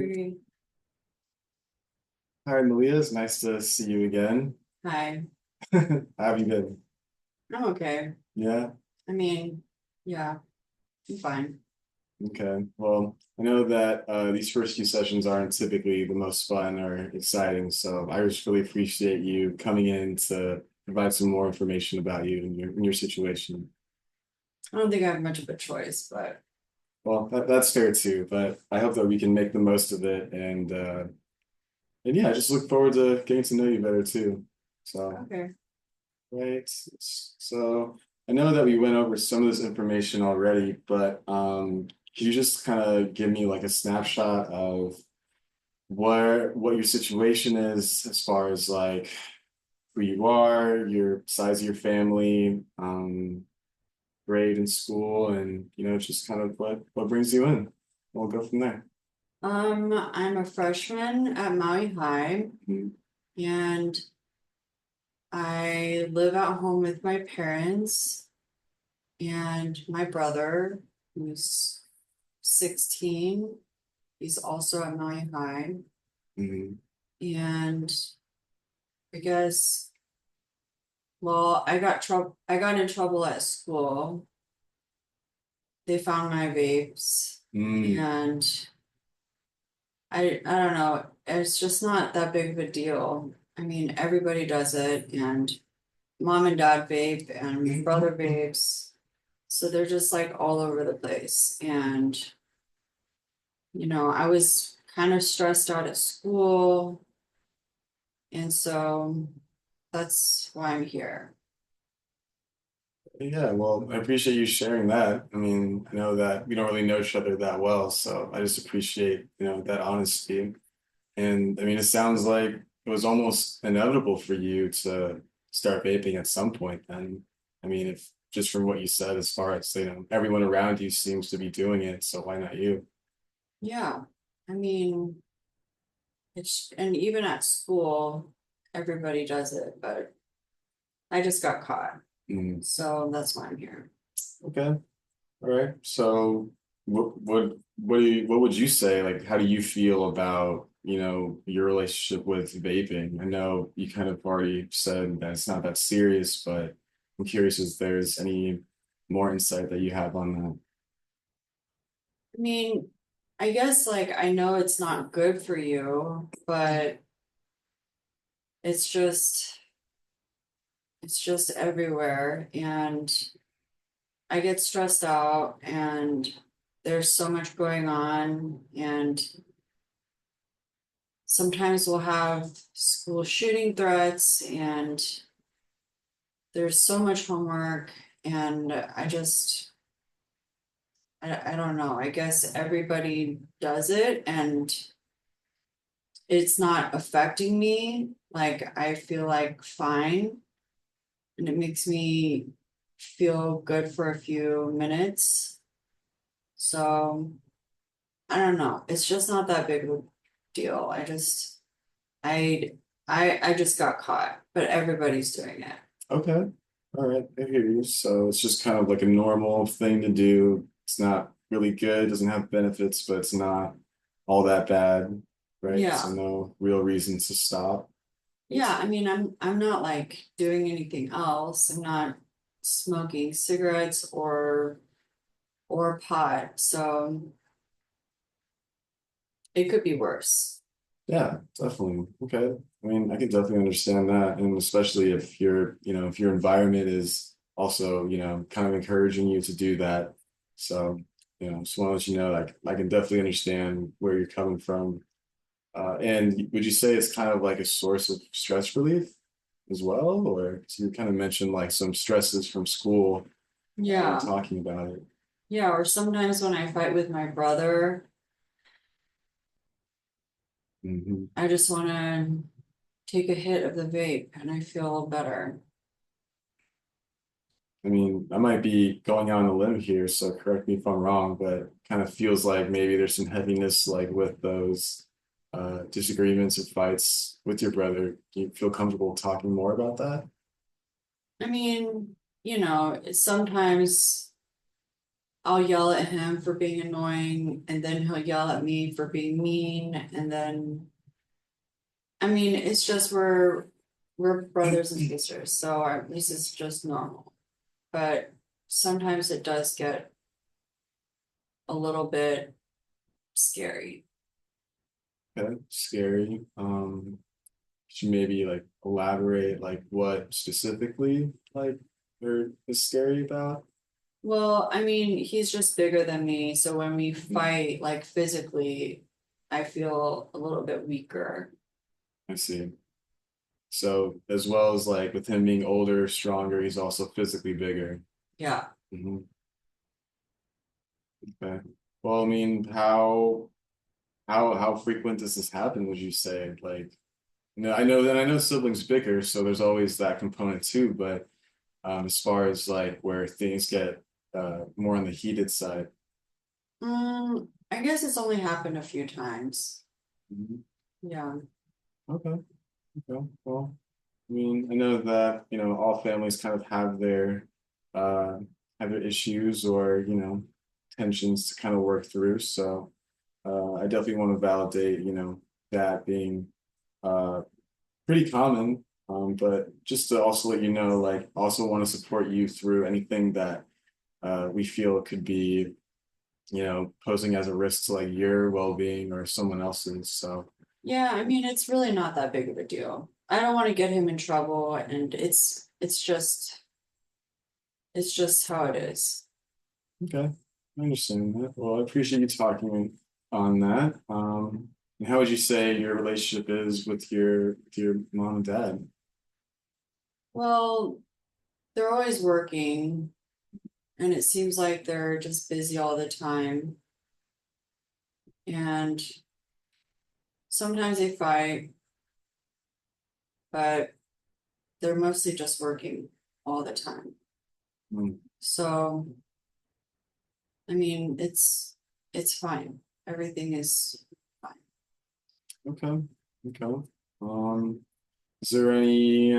Okay. Hi, Malia. It's nice to see you again. Hi. How have you been? I'm okay. Yeah, I mean, yeah, I'm fine. okay. Well, I know that these first few sessions aren't typically the most fun or exciting, so I just really appreciate you coming in to provide some more information about you and your situation. I don't think I have much of a choice, but Well, that's fair too, but I hope that we can make the most of it and yeah, I just look forward to getting to know you better too. So. okay. Right. So I know that we went over some of this information already, but can you just kind of give me like a snapshot of what your situation is as far as like who you are, your size of your family, grade in school, and just kind of what brings you in. We'll go from there. I'm a freshman at Maui High, Mhm. and I live at home with my parents and my brother, who's 16. He's also at Maui High, Mhm. and I guess, well, I got in trouble at school. They found my vapes, Mm. and I don't know, it's just not that big of a deal. I mean, everybody does it, and mom and dad vape and my brother vapes. So they're just like all over the place. And, I was kind of stressed out at school. And so that's why I'm here. Yeah, well, I appreciate you sharing that. I mean, I know that we don't really know each other that well, so I just appreciate, that honesty. And I mean, it sounds like it was almost inevitable for you to start vaping at some point then. I mean, if just from what you said, as far as, everyone around you seems to be doing it, so why not you? Yeah. I mean, and even at school, everybody does it, but I just got caught. Mm, So that's why I'm here. okay. All right. So what would you say? Like, how do you feel about, your relationship with vaping? I know you kind of already said that it's not that serious, but I'm curious if there's any more insight that you have on that. I mean, I guess like I know it's not good for you, but it's just it's just everywhere and I get stressed out and there's so much going on and sometimes we'll have school shooting threats and there's so much homework and I don't know. I guess everybody does it and it's not affecting me. Like I feel like fine and it makes me feel good for a few minutes. So I don't know. It's just not that big of a deal. I I just got caught, but everybody's doing it. Okay. All right. I hear you. So it's just kind of like a normal thing to do. It's not really good, doesn't have benefits, but it's not all that bad, right? So Yeah. no real reason to stop. Yeah, I mean I'm not like doing anything else. I'm not smoking cigarettes or pot. So it could be worse. Yeah, definitely. Okay. I mean, I can definitely understand that. And especially if if your environment is also, kind of encouraging you to do that. So, just want to let you know, like, I can definitely understand where you're coming from. And would you say it's kind of like a source of stress relief as well? Or so you kind of mentioned like some stresses from school when Yeah. talking about it. Yeah, or sometimes when I fight with my brother, Hmm. I just want to take a hit of the vape and I feel better. I mean, I might be going out on a limb here, so correct me if I'm wrong, but kind of feels like maybe there's some heaviness like with those disagreements or fights with your brother. Do you feel comfortable talking more about that? I mean, sometimes I'll yell at him for being annoying, and then he'll yell at me for being mean, and then I mean, it's just we're brothers and sisters, so at least it's just normal. But sometimes it does get a little bit scary. Okay, scary. Could you maybe like elaborate like what specifically like or is scary about? Well, I mean, he's just bigger than me, so when we fight, like physically, I feel a little bit weaker. I see. So as well as like with him being older, stronger, he's also physically bigger. Yeah. Hmm. Okay. Well, I mean, how frequent does this happen, would you say? Like, I know siblings bicker, so there's always that component too, but as far as like where things get more on the heated side. I guess it's only happened a few times. Mhm. Yeah. Okay. Okay. Well, I mean, I know that, all families kind of uh have their issues or, tensions to kind of work through. So I definitely want to validate, that being uh pretty common. But just to also let you know, like also want to support you through anything that we feel could be, posing as a risk to like your well-being or someone else's. So Yeah, I mean, it's really not that big of a deal. I don't want to get him in trouble, and it's just how it is. okay, I understand that. Well, I appreciate you talking on that. And how would you say your relationship is with your mom and dad? Well, they're always working, and it seems like they're just busy all the time. And sometimes they fight, but they're mostly just working all the time. Mm, So, I mean, it's fine. Everything is fine. okay, okay. Um, is there any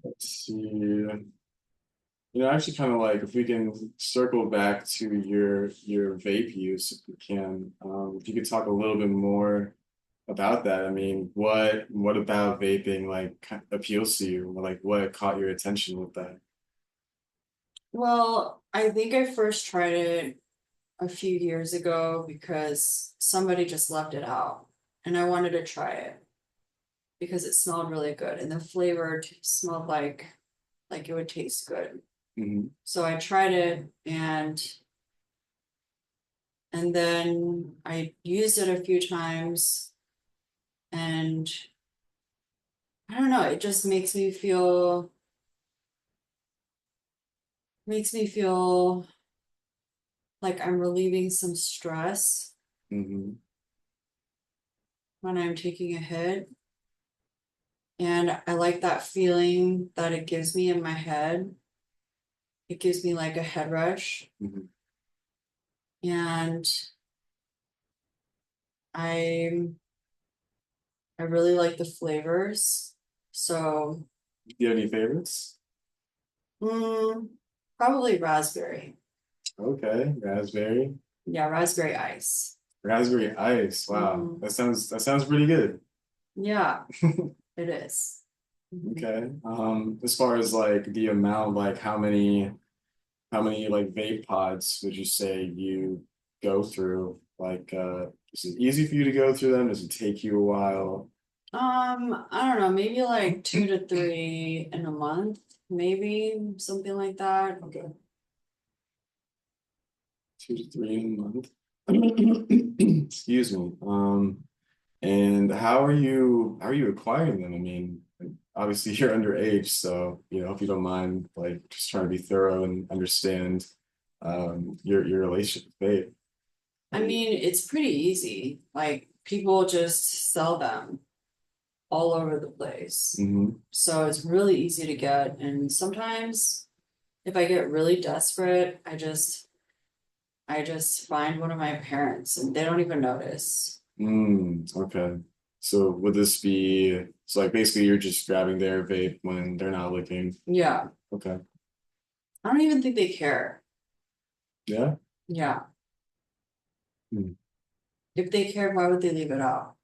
let's see. Actually, kind of like if we can circle back to your vape use, if we can, if you could talk a little bit more about that. I mean, what about vaping like appeals to you? Like, what caught your attention with that? Well, I think I first tried it a few years ago because somebody just left it out, and I wanted to try it because it smelled really good and the flavor smelled like it would taste good. Hmm. So I tried it, and then I used it a few times, and I don't know, it just makes me feel like I'm relieving some stress Hmm. when I'm taking a hit. And I like that feeling that it gives me in my head. It gives me like a head rush. Hmm. And I I really like the flavors. So, Do you have any favorites? mm, probably raspberry. Okay, raspberry, Yeah, raspberry ice. raspberry ice. Wow, Hmm. that sounds pretty good. Yeah, it is. Mhm. Okay. As far as like the amount, like how many like vape pods would you say you go through? Like, is it easy for you to go through them? Does it take you a while? I don't know, maybe like 2 to 3 in a month, maybe something like that. Okay, 2 to 3 in a month. Excuse me. And how are you acquiring them? I mean, obviously you're underage, so if you don't mind, like just trying to be thorough and understand your relationship with vape. I mean, it's pretty easy. Like people just sell them all over the place. Mm-hmm. So it's really easy to get. And sometimes if I get really desperate, I just find one of my parents and they don't even notice. Okay. So would this be so like basically you're just grabbing their vape when they're not looking? Yeah. Okay. I don't even think they care. Yeah. Yeah. Hmm. If they cared, why would they leave it out?